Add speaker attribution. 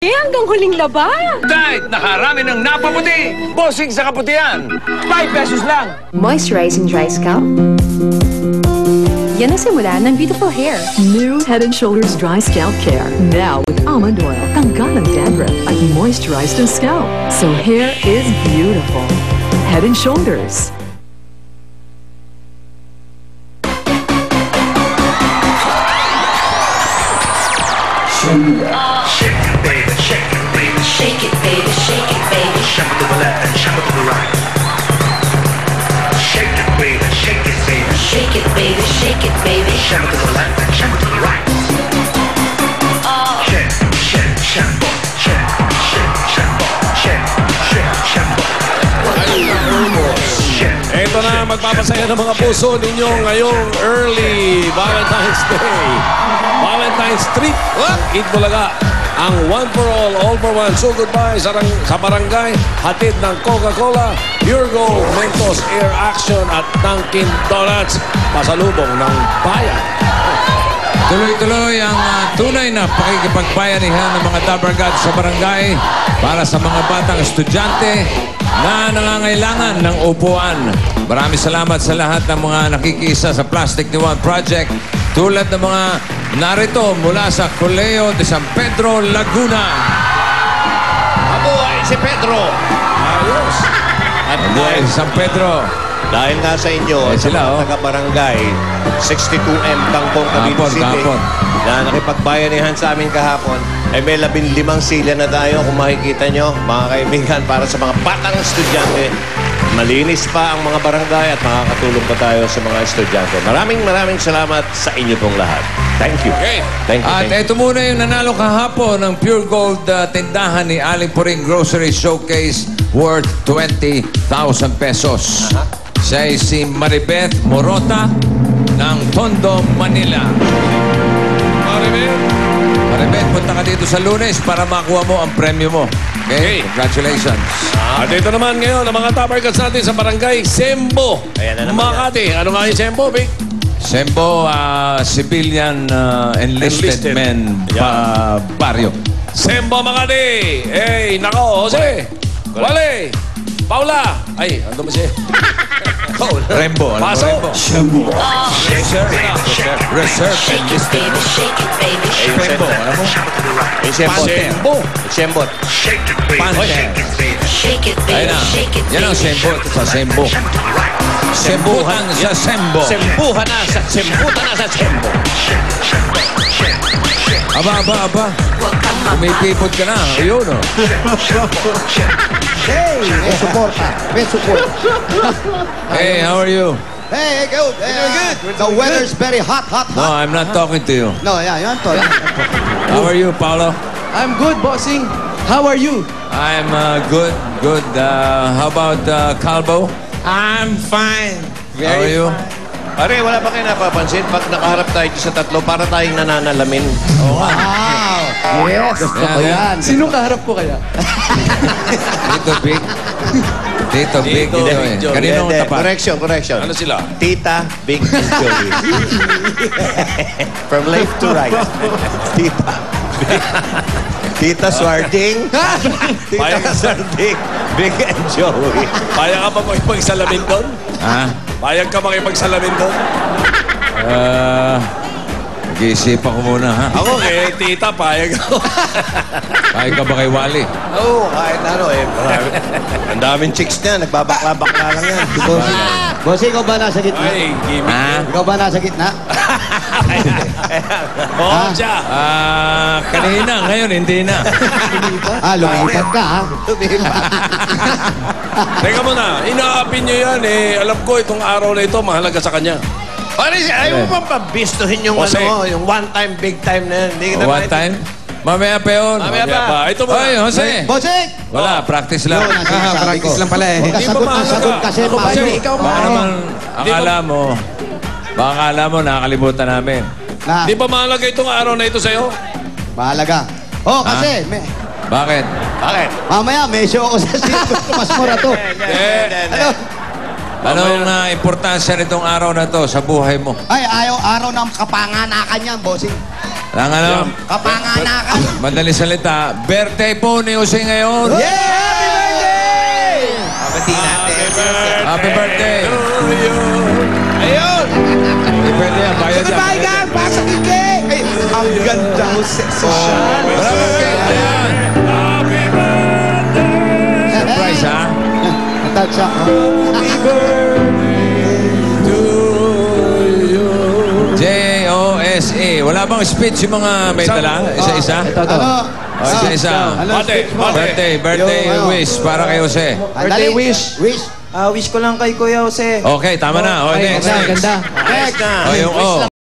Speaker 1: hanggang huling laban.
Speaker 2: Kahit nakarami ng napaputi, bossing sa kaputihan. 5 pesos lang.
Speaker 3: Moisturize and dry scalp. Yan ang simula ng beautiful hair.
Speaker 4: New Head & Shoulders Dry Scalp Care. Now with almond oil. Tanggal ang dandruff at moisturized ang scalp. So hair is beautiful. Head & Shoulders.
Speaker 5: Shake it, baby, shake it, baby.
Speaker 6: Shake it, baby, shake it, baby.
Speaker 5: Shake it to the left and shake it to the right. Shake it, baby, shake it, baby.
Speaker 6: Shake it, baby, shake it, baby.
Speaker 5: Shake it to the left and shake it to the right. Shake, shake, shampoo. Shake, shake, shampoo. Shake, shake, shampoo.
Speaker 7: Ito na, magpapasaya ng mga puso ninyo ngayong early Valentine's Day. Valentine's Treat. Eat Bulaga. Ang one for all for one. So goodbye sa barangay. Hatid ng Coca-Cola, Pure Gold, Mentos Air Action at Dunkin Donuts. Pasalubong ng bayan.
Speaker 8: Tuloy-tuloy ang tunay na pakikipagbayanihan ng mga Dabargad sa barangay para sa mga batang estudyante na nangangailangan ng upuan. Maraming salamat sa lahat ng mga nakikisa sa Plastic ni Juan Project tulad ng mga narito mula sa Colegio de San Pedro, Laguna.
Speaker 9: Mabuhay si Pedro!
Speaker 8: Ayos!
Speaker 9: At
Speaker 8: Mabuhay si San Pedro.
Speaker 9: dahil nga sa inyo, sa
Speaker 8: sila,
Speaker 9: mga taga-barangay, 62M Tangkong Cavite City,
Speaker 8: Kahapon.
Speaker 9: na nakipagbayanihan sa amin kahapon, ay may 15 silya na tayo kung makikita nyo, mga kaibigan, para sa mga batang estudyante. Malinis pa ang mga barangay at makakatulong pa tayo sa mga estudyante. Maraming salamat sa inyo pong lahat. Thank you.
Speaker 8: Okay.
Speaker 9: Thank you.
Speaker 8: At ito muna yung nanalo kahapon ng Pure Gold tindahan ni Aling Puring Grocery Showcase worth 20,000 pesos. Siya ay si Maribeth Morota ng Tondo, Manila. Maribeth, punta ka dito sa Lunes para makuha mo ang premyo mo. Okay? Congratulations.
Speaker 7: At ito naman ngayon, ang mga Dabargads natin sa barangay Sembo.
Speaker 9: Ayan na naman
Speaker 7: Makati. Ano nga yung Sembo, Vic?
Speaker 8: Sembo, civilian enlisted men barrio.
Speaker 7: Sembo Makati. Eh, nako, Jose. Wale. Paula. Ay, ando mo siya.
Speaker 8: Rembo. Alam mo
Speaker 7: Paso.
Speaker 8: Rembo? Reserve enlisted men.
Speaker 6: Shake it, baby.
Speaker 8: Rembo, alam mo?
Speaker 9: Yung Sembot.
Speaker 7: Sembo.
Speaker 9: Sembot.
Speaker 5: Shake it, baby.
Speaker 8: Panther.
Speaker 6: Shake it,
Speaker 8: Ayun
Speaker 6: baby.
Speaker 8: na.
Speaker 6: Shake it,
Speaker 8: Yan ang
Speaker 6: baby.
Speaker 8: Sembo sa Sembo. Sembuhan sa Sembo.
Speaker 9: Sembuhan na sa Sembo.
Speaker 8: Aba. Kumipipot ka na. Ayun, oh.
Speaker 10: Hey, may suporta. May support.
Speaker 8: Hey, how are you?
Speaker 10: Hey, good. Good. The weather's very hot.
Speaker 8: No, I'm not talking to you.
Speaker 10: No, yeah, yan to.
Speaker 8: How are you, Paolo?
Speaker 11: I'm good, bossing. How are you?
Speaker 8: I'm good. How about Calvo?
Speaker 11: I'm fine.
Speaker 8: How are you?
Speaker 9: Pare, wala pa kayo napapansin? Pag nakaharap tayo sa tatlo, para tayong nananalamin.
Speaker 10: Wow. Yes, gusto ko yan.
Speaker 11: Sino kaharap ko kaya?
Speaker 8: Dito, Big. Dito, Big. Dito, eh. Kanino ang tapat?
Speaker 9: Correction.
Speaker 7: Ano sila?
Speaker 9: Tita, Big, and Joey. From left to right. Tita. Tita Swarding. Tita Swarding. Big and Joey.
Speaker 7: Payag ka ba makipagsalamin doon?
Speaker 8: Ha?
Speaker 7: Payag ka makipagsalamin doon?
Speaker 8: Nag-iisipan ko muna, ha?
Speaker 7: Ako kay tita, payag ako.
Speaker 8: Kaya ka ba kay Wally?
Speaker 9: Oo, kahit ano eh. Ang daming chicks niya. Nagbabakla-bakla lang yan.
Speaker 10: Boss, ikaw ba nasa gitna?
Speaker 7: Ay, gimmick.
Speaker 8: Ha?
Speaker 10: Ikaw ba nasa gitna?
Speaker 7: Oo, siya.
Speaker 8: Kanina, ngayon, hindi na.
Speaker 10: Lumipat ka, ha?
Speaker 7: Teka muna, inaapin niyo yan eh. Alam ko itong araw na ito, mahalaga sa kanya.
Speaker 9: Pare, ayaw mo bang pabistuhin yung
Speaker 7: Jose.
Speaker 9: yung one time, big time na yan? Hindi kita
Speaker 8: One time? Mamaya pa yun.
Speaker 9: Mamaya pa.
Speaker 7: Ito muna.
Speaker 8: Oy, Jose.
Speaker 10: Bossing!
Speaker 8: Wala, practice lang.
Speaker 10: Practice lang pala eh.
Speaker 7: Hindi ba mahalaga?
Speaker 10: Sagot kasi,
Speaker 7: Ano ba
Speaker 10: paano
Speaker 7: yun?
Speaker 10: ikaw
Speaker 8: Baka naman, akala mo, nakakalimutan namin.
Speaker 10: Na,
Speaker 7: Di ba mahalaga itong araw na ito sa'yo?
Speaker 10: mahalaga. Oh, kasi,
Speaker 8: Bakit?
Speaker 9: Bakit?
Speaker 10: mamaya may show ako sa Circo Mas Morato. Ano?
Speaker 8: Anong importansya nitong araw na to sa buhay mo?
Speaker 10: Ay, araw ng kapanganakan yan, bossing.
Speaker 8: Ang ano?
Speaker 10: Kapanganakan.
Speaker 8: Madali salita. Birthday po ni Jose ngayon.
Speaker 10: Pabati natin.
Speaker 8: Happy birthday.
Speaker 9: Ayun!
Speaker 8: Happy birthday. Bayad
Speaker 10: Sige, bye, gang. Pasok yung cake. Ay, ang ganda mo, social.
Speaker 8: Wala bang cake na yan? Surprise, ha?
Speaker 10: Natouch ako.
Speaker 8: J-O-S-E. Wala bang speech yung mga may dala? Isa-isa?
Speaker 10: Ano?
Speaker 8: Isa-isa. Birthday wish para kay Jose.
Speaker 10: Birthday wish. Wish.
Speaker 11: Wish ko lang kay Kuya Jose.
Speaker 8: Okay, tama na. O, next.
Speaker 11: Ganda.
Speaker 9: Ayos na.
Speaker 8: O, yung O.